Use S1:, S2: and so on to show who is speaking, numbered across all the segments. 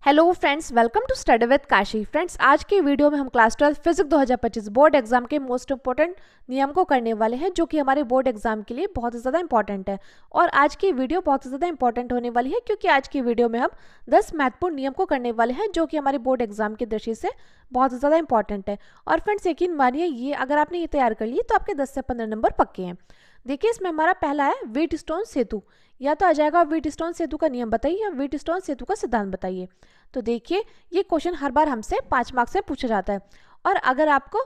S1: Hello friends, welcome to study with Kashi. Friends, आज की video में हम क्लास 12 फिजिक्स 2025 बोर्ड एग्जाम के मोस्ट इंपॉर्टेंट नियम को करने वाले हैं, जो कि हमारे बोर्ड एग्जाम के लिए बहुत ही ज़्यादा इंपॉर्टेंट है। और आज की वीडियो बहुत ही ज़्यादा इंपॉर्टेंट होने वाली है, क्योंकि आज की वीडियो में हम 10 महत्वपूर्ण नियम को करने वाले हैं, जो कि हमारे बोर्ड एग्जाम की दृष्टि से बहुत ही ज़्यादा इंपॉर्टेंट है। और फ्रेंड्स, यकीन मानिए, ये अगर आपने ये तैयार कर ली तो आपके 10 से 15 नंबर पक्के हैं। देखिए, इसमें हमारा पहला है व्हीटस्टोन सेतु। या तो आ जाएगा व्हीटस्टोन सेतु का नियम बताइए या व्हीटस्टोन सेतु का सिद्धांत बताइए। तो देखिए, ये क्वेश्चन हर बार हमसे 5 मार्क्स से पूछा जाता है। और अगर आपको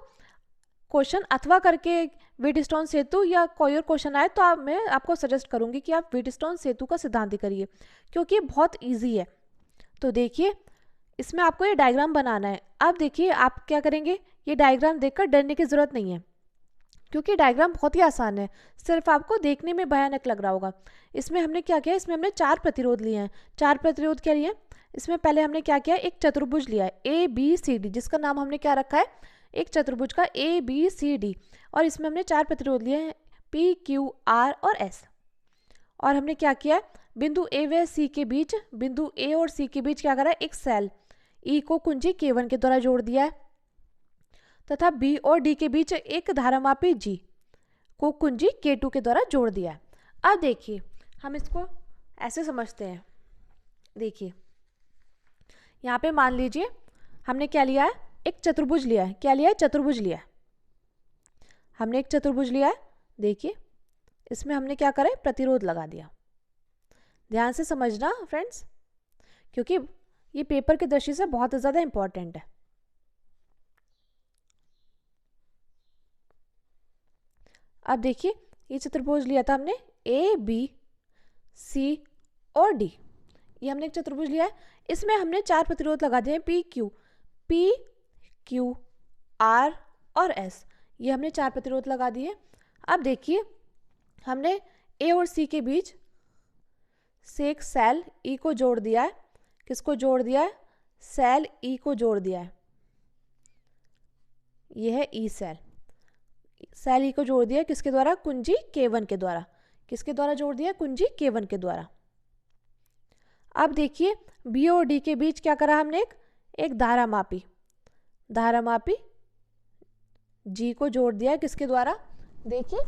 S1: क्वेश्चन अथवा करके व्हीटस्टोन सेतु या कोई और क्वेश्चन आए तो मैं आपको सजेस्ट करूंगी कि आप व्हीटस्टोन सेतु का सिद्धांत ही करिए, क्योंकि ये बहुत ईजी है। तो देखिए, इसमें आपको ये डायग्राम बनाना है। अब देखिए, आप क्या करेंगे, ये डायग्राम देखकर डरने की ज़रूरत नहीं है, क्योंकि डायग्राम बहुत ही आसान है। सिर्फ आपको देखने में भयानक लग रहा होगा। इसमें हमने क्या किया, इसमें हमने 4 प्रतिरोध लिए हैं। 4 प्रतिरोध क्या लिए? इसमें पहले हमने क्या किया, एक चतुर्भुज लिया है ABCD, जिसका नाम हमने क्या रखा है, एक चतुर्भुज का ABCD। और इसमें हमने 4 प्रतिरोध लिए हैं PQR और S। और हमने क्या किया, बिंदु A व C के बीच, बिंदु A और C के बीच क्या करा है, एक सेल E को कुंजी K1 के द्वारा जोड़ दिया है, तथा B और D के बीच एक धारामापी G को कुंजी K2 के द्वारा जोड़ दिया है। अब देखिए, हम इसको ऐसे समझते हैं। देखिए, यहाँ पे मान लीजिए हमने क्या लिया है, एक चतुर्भुज लिया है। क्या लिया है? चतुर्भुज लिया है। हमने एक चतुर्भुज लिया है। देखिए, इसमें हमने क्या करा है, प्रतिरोध लगा दिया। ध्यान से समझना फ्रेंड्स, क्योंकि ये पेपर की दृष्टि से बहुत ज़्यादा इंपॉर्टेंट है। अब देखिए, ये चतुर्भुज लिया था हमने ABC और D। ये हमने एक चतुर्भुज लिया है। इसमें हमने 4 प्रतिरोध लगा दिए हैं PQR और S। ये हमने 4 प्रतिरोध लगा दिए। अब देखिए, हमने A और C के बीच से एक सेल E को जोड़ दिया है। किसको जोड़ दिया है? सेल E को जोड़ दिया है। ये है E सेल। सेल E को जोड़ दिया किसके द्वारा? कुंजी K1 के द्वारा। किसके द्वारा जोड़ दिया? कुंजी K1 के द्वारा। अब देखिए, B और D के बीच क्या करा हमने, एक धारामापी G को जोड़ दिया है। किसके द्वारा? देखिए,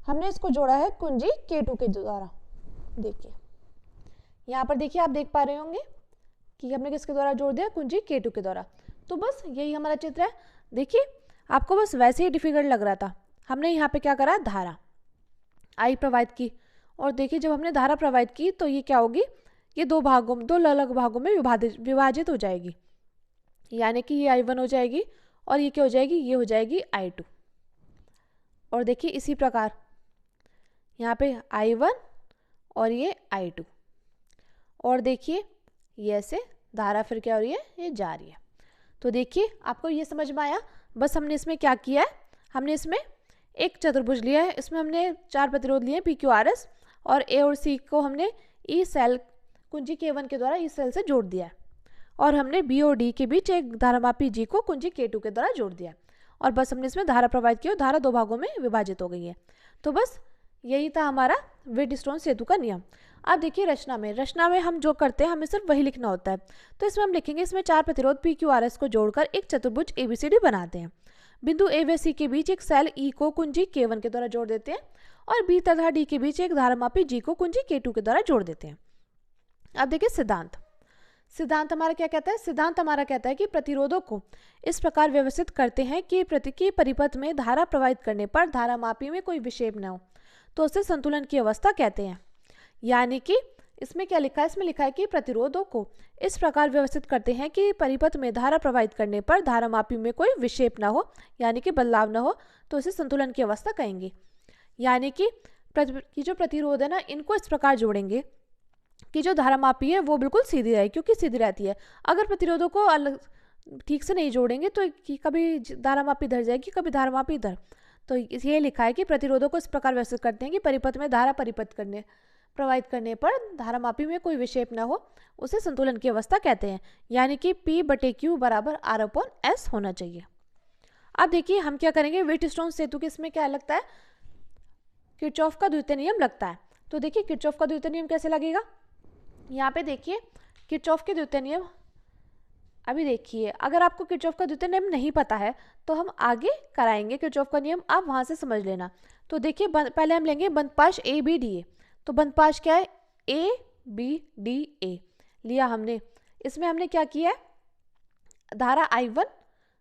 S1: हमने इसको जोड़ा है कुंजी K2 के द्वारा। देखिए, यहाँ पर देखिए, आप देख पा रहे होंगे कि हमने किसके द्वारा जोड़ दिया? कुंजी K2 के द्वारा। तो बस यही हमारा चित्र है। देखिए, आपको बस वैसे ही डिफिकल्ट लग रहा था। हमने यहाँ पे क्या करा, धारा I प्रवाहित की। और देखिए, जब हमने धारा प्रवाहित की तो ये क्या होगी, ये दो अलग भागों में विभाजित हो जाएगी। यानी कि ये I1 हो जाएगी और ये क्या हो जाएगी, ये हो जाएगी I2। और देखिए, इसी प्रकार यहाँ पे I1 और ये I2। और देखिए, ये ऐसे धारा फिर क्या हो रही है, ये जा रही है। तो देखिए, आपको ये समझ में आया। बस हमने इसमें क्या किया है, हमने इसमें एक चतुर्भुज लिया है। इसमें हमने 4 प्रतिरोध लिए PQRS, और A और C को हमने E सेल कुंजी K1 के द्वारा E सेल से जोड़ दिया है। और हमने B और D के बीच एक धारामापी G को कुंजी K2 के द्वारा जोड़ दिया। और बस हमने इसमें धारा प्रवाहित की और धारा 2 भागों में विभाजित हो गई है। तो बस यही था हमारा व्हीटस्टोन सेतु का नियम। अब देखिए, रचना में हम जो करते हैं, हमें सिर्फ वही लिखना होता है। तो इसमें हम लिखेंगे, इसमें 4 प्रतिरोध PQRS को जोड़कर एक चतुर्भुज ABCD बनाते हैं। बिंदु A व C के बीच एक सेल E को कुंजी K1 के द्वारा जोड़ देते हैं, और B तथा D के बीच एक धारामापी G को कुंजी K2 के द्वारा जोड़ देते हैं। अब देखिए, सिद्धांत हमारा क्या कहता है? सिद्धांत हमारा कहता है कि प्रतिरोधों को इस प्रकार व्यवस्थित करते हैं कि परिपथ में धारा प्रवाहित करने पर धारामापी में कोई विक्षेप न हो, तो उसे संतुलन की अवस्था कहते हैं। यानी कि इसमें क्या लिखा है, इसमें लिखा है कि प्रतिरोधों को इस प्रकार व्यवस्थित करते हैं कि परिपथ में धारा प्रवाहित करने पर धारामापी में कोई विक्षेप ना हो, यानी कि बदलाव ना हो, तो इसे संतुलन की अवस्था कहेंगे। यानी कि जो प्रतिरोध है ना, इनको इस प्रकार जोड़ेंगे कि जो धारामापी है वो बिल्कुल सीधी रहे, क्योंकि सीधी रहती है। अगर प्रतिरोधों को अलग ठीक से नहीं जोड़ेंगे तो कभी धारामापी इधर जाएगी, कभी धारामापी इधर। तो ये लिखा है कि प्रतिरोधों को इस प्रकार व्यवस्थित करते हैं कि परिपथ में धारा प्रवाहित करने पर धारामापी में कोई विक्षेप न हो, उसे संतुलन की अवस्था कहते हैं। यानी कि P/Q बराबर R/S होना चाहिए। अब देखिए, हम क्या करेंगे, व्हीटस्टोन सेतु के इसमें क्या लगता है, किरचॉफ का द्वितीय नियम लगता है। तो देखिए, किरचॉफ का द्वितीय नियम कैसे लगेगा। यहाँ पे देखिए, किरचॉफ के द्वितीय नियम अभी देखिए, अगर आपको किरचॉफ का द्वितीय नियम नहीं पता है तो हम आगे कराएंगे किरचॉफ का नियम, आप वहां से समझ लेना। तो देखिए पहले हम लेंगे बंधपाश ए बी डी ए। तो बंधपाश क्या है, ए बी डी ए लिया हमने। इसमें हमने क्या किया है, धारा I1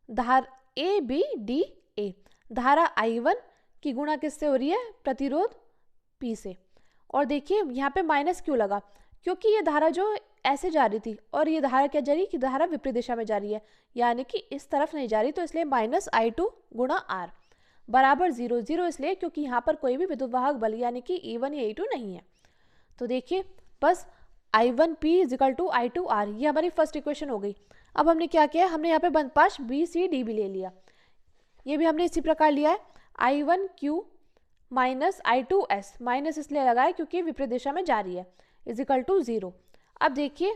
S1: धारा ए बी डी ए, धारा I1 की गुणा किससे हो रही है, प्रतिरोध P से। और देखिए यहाँ पे माइनस क्यों लगा, क्योंकि ये धारा जो ऐसे जा रही थी और ये धारा क्या जा रही है कि धारा विपरीत दिशा में जा रही है, यानी कि इस तरफ नहीं जा रही, तो इसलिए माइनस I2 गुणा R बराबर 0। 0 इसलिए क्योंकि यहाँ पर कोई भी विद्युत वाहक बल यानी कि E1 या E2 नहीं है। तो देखिए बस I1P इजिकल टू I2R, ये हमारी फर्स्ट इक्वेशन हो गई। अब हमने क्या किया, हमने यहाँ पे बंधपाश बी सी डी भी ले लिया, ये भी हमने इसी प्रकार लिया है। I1Q माइनस I2S, माइनस इसलिए लगा है क्योंकि विपरीत दिशा में जा रही है, इजिकल टू 0। अब देखिए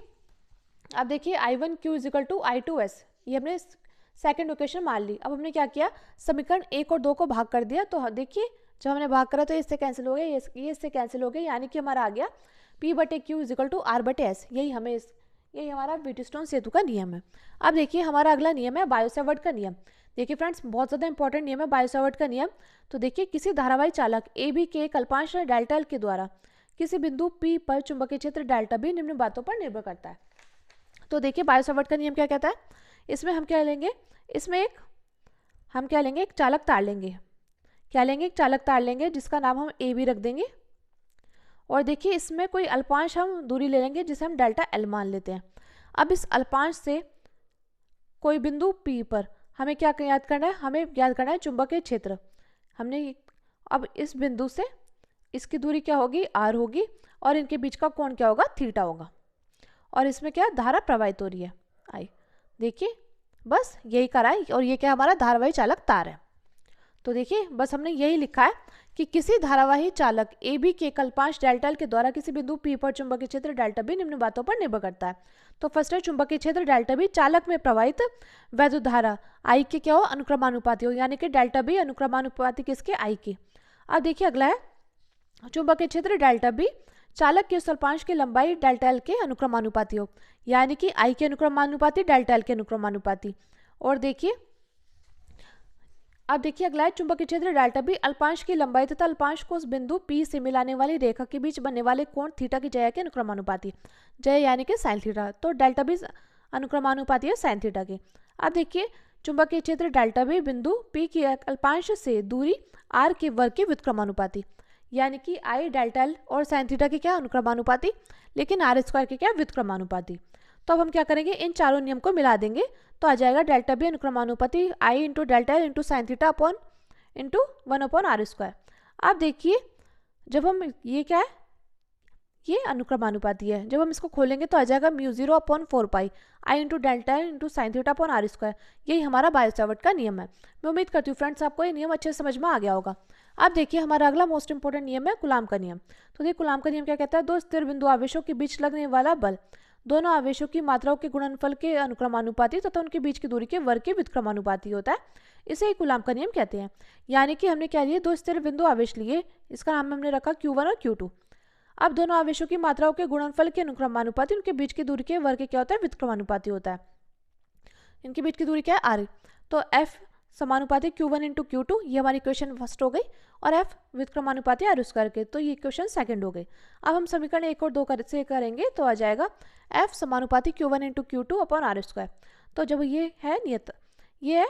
S1: I1Q इजिकल टू I2S, ये हमने सेकेंड इक्वेशन मान ली। अब हमने क्या किया, समीकरण 1 और 2 को भाग कर दिया। तो देखिए जब हमने भाग करा तो इससे कैंसिल हो गया, ये इससे कैंसिल हो गया, यानी कि हमारा आ गया P/Q इजिकल टू R/S। यही हमारा व्हीटस्टोन सेतु का नियम है। अब देखिए हमारा अगला नियम है बायो-सैवर्ट का नियम। देखिए फ्रेंड्स बहुत ज़्यादा इंपॉर्टेंट नियम है बायो-सैवर्ट का नियम। तो देखिए किसी धारावाही चालक ए बी के अल्पांश डेल्टा एल के द्वारा किसी बिंदु P पर चुंबकीय क्षेत्र डेल्टा बी निम्न बातों पर निर्भर करता है। तो देखिए बायो-सैवर्ट का नियम क्या कहता है, इसमें हम क्या लेंगे, एक चालक तार लेंगे। क्या लेंगे, एक चालक तार लेंगे जिसका नाम हम ए बी रख देंगे। और देखिए इसमें कोई अल्पांश हम दूरी ले लेंगे जिसे हम डेल्टा एल मान लेते हैं। अब इस अल्पांश से कोई बिंदु P पर हमें क्या याद करना है, हमें याद करना है चुंबकीय क्षेत्र। अब इस बिंदु से इसकी दूरी क्या होगी, R होगी, और इनके बीच का कोण क्या होगा, थीटा होगा। और इसमें क्या धारा प्रवाहित हो रही है, I। देखिए बस यही करा है, और ये क्या हमारा धारावाही चालक तार है। तो देखिए बस हमने यही लिखा है कि किसी धारावाही चालक ए बी के अल्पांश डेल्टा एल के द्वारा किसी बिंदु P पर चुंबकीय क्षेत्र डेल्टा बी निम्न बातों पर निर्भर करता है। तो फर्स्ट है चुंबकीय क्षेत्र डेल्टा बी चालक में प्रवाहित वैद्युत धारा I के क्या हो, अनुक्रमानुपाती हो, यानी कि डेल्टा बी अनुक्रमानुपाती किसके, I के। अब देखिए अगला है चुंबकीय क्षेत्र डेल्टा बी चालक के उस अल्पांश की लंबाई डेल्टा एल के अनुक्रमानुपाती हो, यानी कि I के अनुक्रमानुपाती डेल्टा एल के अनुक्रमानुपाती। और देखिए अब देखिए अगला है चुंबकीय क्षेत्र डेल्टा बी अल्पांश की लंबाई तथा अल्पांश को उस बिंदु P से मिलाने वाली रेखा के बीच बनने वाले कोण थीटा की जया के अनुक्रमानुपाती, जय यानी कि साइन थीटा। तो डेल्टा बी अनुक्रमानुपाती है साइन थीटा के। अब देखिए चुंबकीय क्षेत्र डेल्टा बी बिंदु P की अल्पांश से दूरी R के वर्ग के व्युत्क्रमानुपाती, यानी कि I डेल्टा एल और साइन थीटा की क्या अनुक्रमानुपाती, लेकिन R² के क्या व्युत्क्रमानुपाती। तो अब हम क्या करेंगे, इन चारों नियम को मिला देंगे तो आ जाएगा डेल्टा बी अनुक्रमानुपाती I into delta L into sine theta upon into 1/R²। अब देखिए जब हम ये क्या है, ये अनुक्रमानुपाती है, जब हम इसको खोलेंगे तो आ जाएगा μ0/4π I into delta L into sine theta upon R²। यही हमारा बायो-सैवर्ट का नियम है। मैं उम्मीद करती हूँ फ्रेंड्स आपको ये नियम अच्छे से समझ में आ गया होगा। अब देखिए हमारा अगला मोस्ट इंपोर्टेंट नियम है कूलाम का नियम। तो देखिए कूलाम का नियम क्या कहता है, दो स्थिर बिंदु आवेशों के बीच लगने वाला बल दोनों आवेशों की मात्राओं के गुणनफल के अनुक्रमानुपाती तथा उनके बीच की दूरी के वर्ग के व्युत्क्रमानुपाती होता है। इसे ही कूलाम का नियम कहते हैं। यानी कि हमने क्या लिए, दो स्थिर बिंदु आवेश लिए, इसका नाम हमने रखा Q1 और Q2। अब दोनों आवेशों की मात्राओं के गुणनफल के अनुक्रमानुपाती उनके बीच की दूरी के वर्ग के क्या होता है, व्युत्क्रमानुपाती होता है। इनके बीच की दूरी क्या है, R। तो F समानुपाती Q1 इंटू Q2, ये हमारी इक्वेशन फर्स्ट हो गई, और F व्युत्क्रमानुपाती R² के, तो ये इक्वेशन सेकंड हो गई। अब हम समीकरण 1 और 2 से करेंगे तो आ जाएगा F समानुपाती Q1 into Q2 upon R²। तो जब ये है नियत, ये है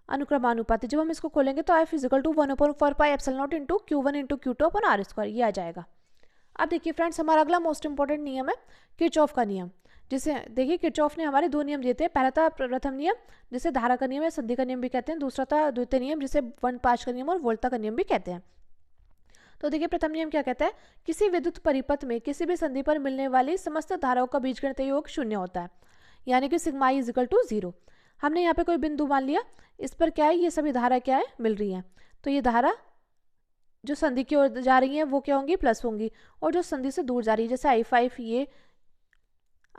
S1: अनुक्रमानुपाती, जब हम इसको खोलेंगे तो F equal to 1/4πε0 into Q1 into Q2 upon R², ये आ जाएगा। अब देखिए फ्रेंड्स हमारा अगला मोस्ट इंपॉर्टेंट नियम है किरचॉफ का नियम, जिसे देखिए किरचॉफ ने हमारे दो नियम दिए थे। पहला था प्रथम नियम जिसे धारा का नियम या संधि का नियम भी कहते हैं, दूसरा था द्वितीय नियम जिसे बंधपाश का नियम और वोल्टा का नियम भी कहते हैं। तो देखिए प्रथम नियम क्या कहता है, किसी विद्युत परिपथ में किसी भी संधि पर मिलने वाली समस्त धाराओं का बीजगणितीय योग 0 होता है, यानी कि सिग्मा I इजिकल टू 0। हमने यहाँ पे कोई बिंदु मान लिया, इस पर क्या है, ये सभी धारा क्या है, मिल रही है। तो ये धारा जो संधि की ओर जा रही है वो क्या होंगी, प्लस होंगी, और जो संधि से दूर जा रही है जैसे I5 ये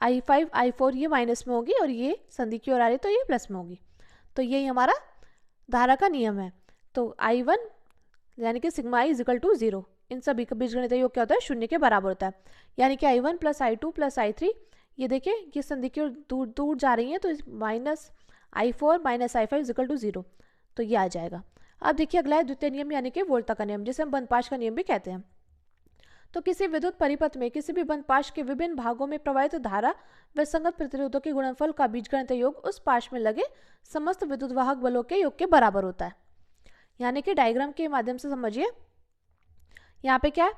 S1: I5 I4 ये माइनस में होगी, और ये संधि की ओर आ रही है तो ये प्लस में होगी। तो यही हमारा धारा का नियम है। तो I1 यानी कि सिग्मा I इजिकल टू 0, इन सभी का बीजगणितीय योग क्या होता है, 0 के बराबर होता है। यानी कि I1 plus I2 plus I3 ये देखिए ये संधि की ओर दूर दूर जा रही है, तो minus I4 minus I5 equal to 0, तो ये आ जाएगा। अब देखिए अगला है द्वितीय नियम यानी कि वोल्टा का नियम, जिसे हम बंधपाश का नियम भी कहते हैं। तो किसी विद्युत परिपथ में किसी भी बंधपाश के विभिन्न भागों में प्रवाहित धारा व संगत प्रतिरोधों के गुणनफल का बीजगणितीय योग उस पाश में लगे समस्त विद्युत वाहक बलों के योग के बराबर होता है। यानी कि डायग्राम के माध्यम से समझिए, यहाँ पे क्या है,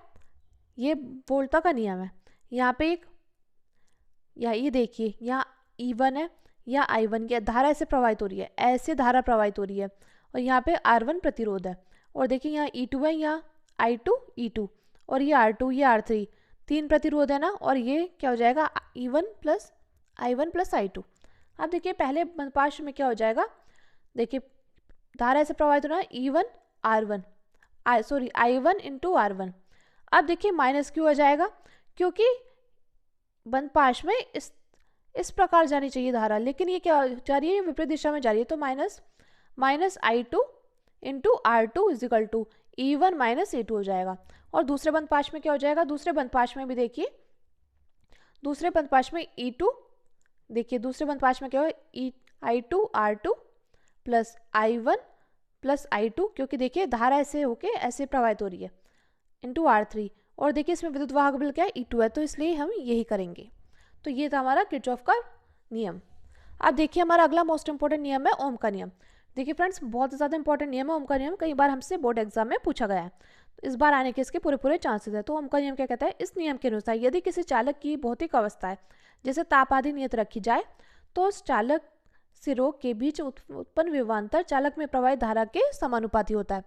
S1: ये वोल्टा का नियम है। यहाँ पे एक ये देखिए यहाँ E1 है या I1 की धारा ऐसे प्रवाहित हो रही है, ऐसे धारा प्रवाहित हो रही है, और यहाँ पे R1 प्रतिरोध है, और देखिए यहाँ E2 है, यहाँ I2 E2, और ये R2 ये R3, 3 प्रतिरोध है ना, और ये क्या हो जाएगा E1 plus I1 plus I2। अब देखिए पहले बंधपाश में क्या हो जाएगा, देखिए धारा ऐसे प्रवाहित होना है E1 R1 I1 into R1। अब देखिए माइनस क्यों हो जाएगा, क्योंकि बंधपाश में इस प्रकार जानी चाहिए धारा, लेकिन ये क्या जा रही है, विपरीत दिशा में जा रही है, तो minus I2 into R2 equal to E1 minus E2 हो जाएगा। और दूसरे बंधपाश में क्या हो जाएगा, दूसरे बंधपाश में भी देखिए, दूसरे बंधपाश में E2, देखिए दूसरे बंधपाश में क्या हो, I2 R2 plus I1 plus I2, क्योंकि देखिए धारा ऐसे होके ऐसे प्रवाहित हो रही है, इंटू R3, और देखिए इसमें विद्युत वाहक बल क्या है, E2 है, तो इसलिए हम यही करेंगे। तो ये था हमारा किरचॉफ का नियम। अब देखिए हमारा अगला मोस्ट इंपॉर्टेंट नियम है ओम का नियम। देखिए फ्रेंड्स बहुत ज़्यादा इंपॉर्टेंट नियम है ओम का नियम, कई बार हमसे बोर्ड एग्जाम में पूछा गया है, तो इस बार आने के इसके पूरे चांसेस है। तो ओम का नियम क्या कहता है, इस नियम के अनुसार यदि किसी चालक की भौतिक अवस्था है जैसे ताप आदि नियत रखी जाए, तो उस चालक सिरों के बीच उत्पन्न विभवांतर चालक में प्रवाहित धारा के समानुपाती होता है,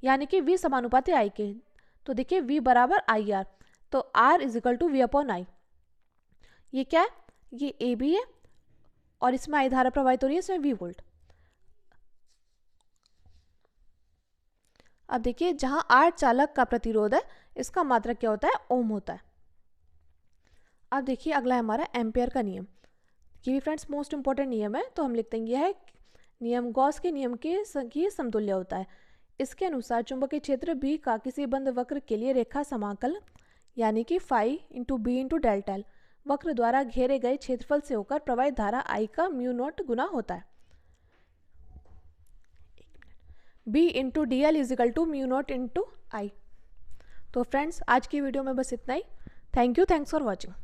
S1: यानी कि V समानुपाती I के। तो देखिए V बराबर IR, तो R equal to V upon I। ये क्या है, ये AB है, और इसमें I धारा प्रवाहित हो रही है, इसमें V वोल्ट। अब देखिए जहां R चालक का प्रतिरोध है, इसका मात्रक क्या होता है, ओम होता है। अब देखिए अगला है हमारा एम्पेयर का नियम। ये भी फ्रेंड्स मोस्ट इंपॉर्टेंट नियम है, तो हम लिखते हैं यह है नियम गॉस के नियम के समतुल्य होता है। इसके अनुसार चुंबकीय क्षेत्र B का किसी बंद वक्र के लिए रेखा समाकल यानी कि phi into B into delta L वक्र द्वारा घेरे गए क्षेत्रफल से होकर प्रवाहित धारा I का म्यू नॉट गुना होता है। B into D L equal to mu naught into I। तो फ्रेंड्स आज की वीडियो में बस इतना ही। Thank you, thanks for watching.